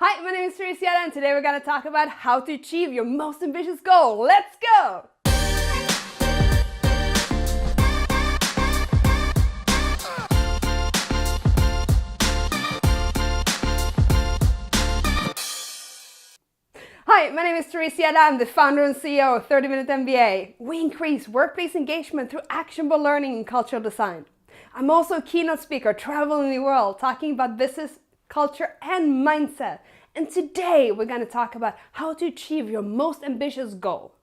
Hi, my name is Therese Gedda, and today we're going to talk about how to achieve your most ambitious goal. Let's go! Hi, my name is Therese Gedda. I'm the founder and CEO of 30 Minute MBA. We increase workplace engagement through actionable learning and cultural design. I'm also a keynote speaker traveling the world talking about business, culture and mindset. And today we're going to talk about how to achieve your most ambitious goal.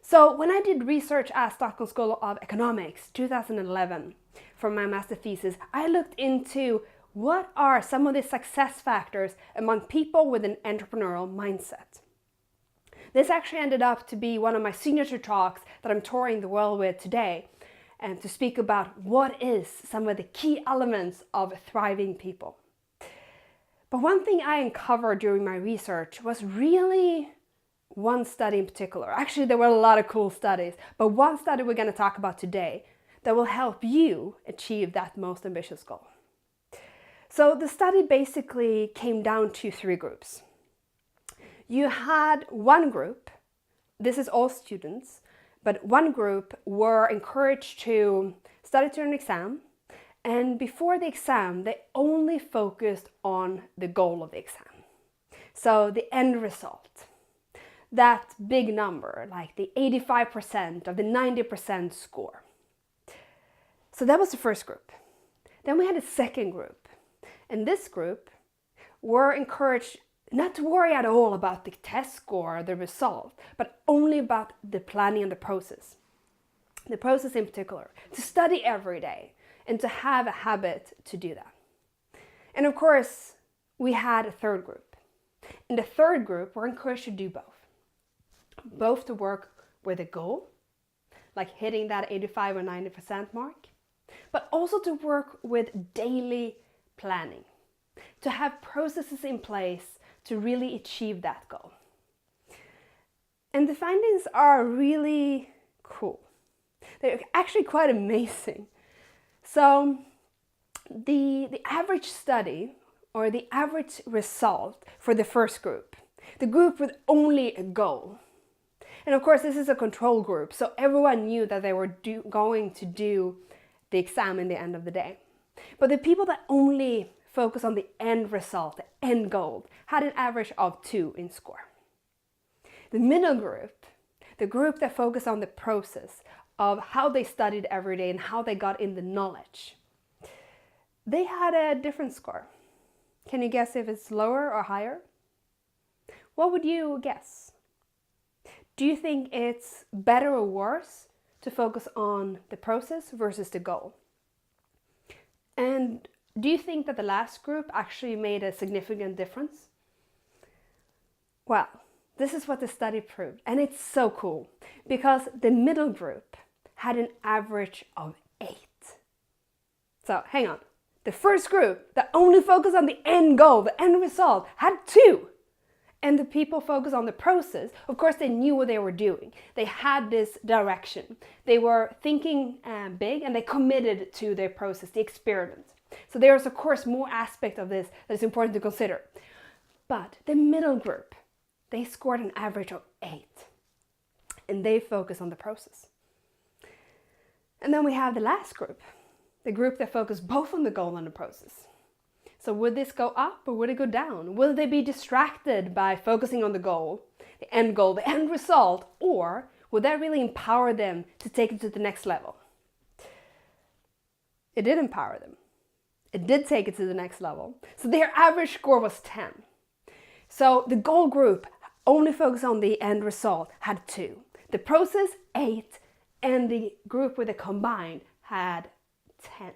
So when I did research at Stockholm School of Economics 2011 for my master thesis, I looked into what are some of the success factors among people with an entrepreneurial mindset. This actually ended up to be one of my signature talks that I'm touring the world with today, and to speak about what is some of the key elements of thriving people. But one thing I uncovered during my research was really one study in particular. Actually, there were a lot of cool studies, but one study we're going to talk about today that will help you achieve that most ambitious goal. So the study basically came down to three groups. You had one group, this is all students, but one group were encouraged to study to an exam, and before the exam they only focused on the goal of the exam. So the end result, that big number, like the 85% of the 90% score. So that was the first group. Then we had a second group, and this group were encouraged not to worry at all about the test score or the result, but only about the planning and the process. The process in particular, to study every day and to have a habit to do that. And of course, we had a third group. In the third group, we're encouraged to do both. Both to work with a goal, like hitting that 85 or 90% mark, but also to work with daily planning, to have processes in place to really achieve that goal. And the findings are really cool. They're actually quite amazing. So the average study, or the average result for the first group, the group with only a goal. And of course this is a control group, so everyone knew that they were going to do the exam in the end of the day. But the people that only focus on the end result, the end goal, had an average of 2 in score. The middle group, the group that focused on the process of how they studied every day and how they got in the knowledge, they had a different score. Can you guess if it's lower or higher? What would you guess? Do you think it's better or worse to focus on the process versus the goal? And do you think that the last group actually made a significant difference? Well, this is what the study proved, and it's so cool because the middle group had an average of 8. So hang on, the first group that only focused on the end goal, the end result, had 2. And the people focused on the process, of course they knew what they were doing. They had this direction. They were thinking big, and they committed to their process, the experiment. So there is of course more aspect of this that is important to consider. But the middle group, they scored an average of 8. And they focus on the process. And then we have the last group, the group that focused both on the goal and the process. So would this go up or would it go down? Will they be distracted by focusing on the goal, the end result, or would that really empower them to take it to the next level? It did empower them. It did take it to the next level. So their average score was 10. So the goal group only focused on the end result had 2. The process 8, and the group with a combined had 10.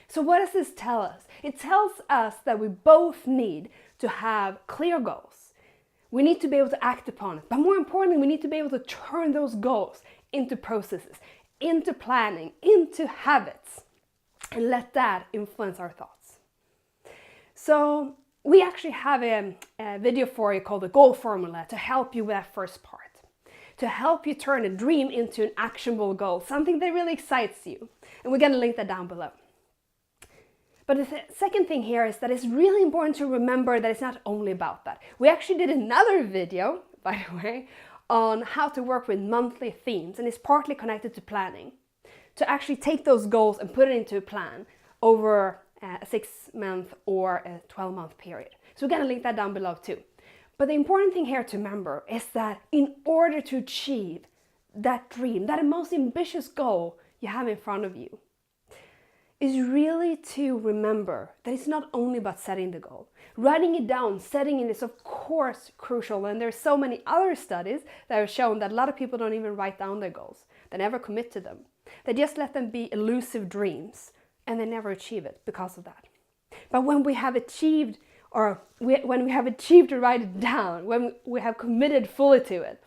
So what does this tell us? It tells us that we both need to have clear goals. We need to be able to act upon it. But more importantly, we need to be able to turn those goals into processes, into planning, into habits, and let that influence our thoughts. So we actually have a video for you called the goal formula to help you with that first part. To help you turn a dream into an actionable goal, something that really excites you. And we're going to link that down below. But the second thing here is that it's really important to remember that it's not only about that. We actually did another video, by the way, on how to work with monthly themes, and it's partly connected to planning. To actually take those goals and put it into a plan over a 6-month or a 12-month period. So we're going to link that down below too. But the important thing here to remember is that in order to achieve that dream, that most ambitious goal you have in front of you, is really to remember that it's not only about setting the goal. Writing it down, setting it is of course crucial, and there's so many other studies that have shown that a lot of people don't even write down their goals. They never commit to them. They just let them be elusive dreams, and they never achieve it because of that. But when we have achieved, when we have achieved to write it down, when we have committed fully to it.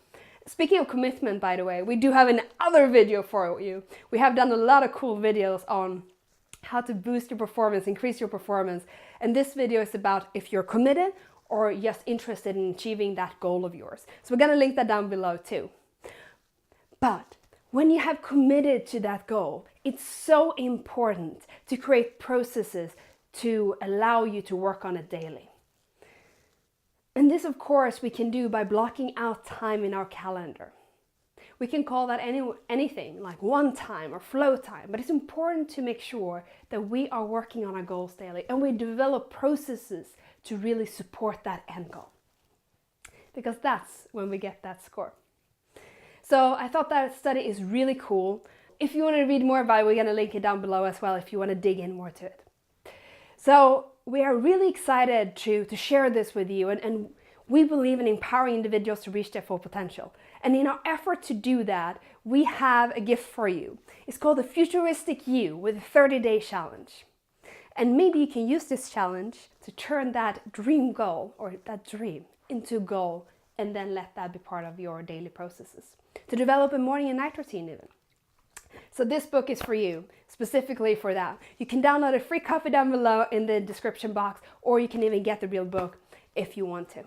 Speaking of commitment, by the way, we do have another video for you. We have done a lot of cool videos on how to boost your performance, increase your performance. And this video is about if you're committed or just interested in achieving that goal of yours. So we're going to link that down below too. But when you have committed to that goal, it's so important to create processes to allow you to work on it daily. And this, of course, we can do by blocking out time in our calendar. We can call that anything like one time or flow time, but it's important to make sure that we are working on our goals daily and we develop processes to really support that end goal. Because that's when we get that score. So I thought that study is really cool. If you want to read more about it, we're going to link it down below as well if you want to dig in more to it. So we are really excited to share this with you, and we believe in empowering individuals to reach their full potential. And in our effort to do that, we have a gift for you. It's called the Futuristic You with a 30-day challenge. And maybe you can use this challenge to turn that dream goal or that dream into a goal, and then let that be part of your daily processes. To develop a morning and night routine even. So this book is for you, specifically for that. You can download a free copy down below in the description box, or you can even get the real book if you want to.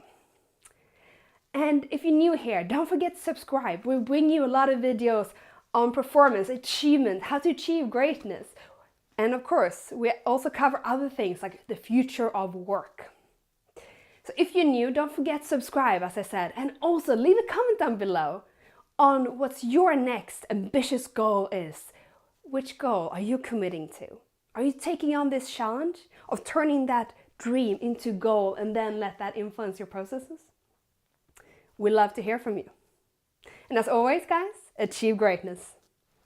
And if you're new here, don't forget to subscribe. We bring you a lot of videos on performance, achievement, how to achieve greatness. And of course, we also cover other things like the future of work. So if you're new, don't forget to subscribe, as I said, and also leave a comment down below on what's your next ambitious goal is. Which goal are you committing to? Are you taking on this challenge of turning that dream into goal and then let that influence your processes? We'd love to hear from you. And as always, guys, achieve greatness.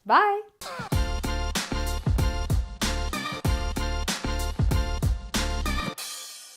Bye!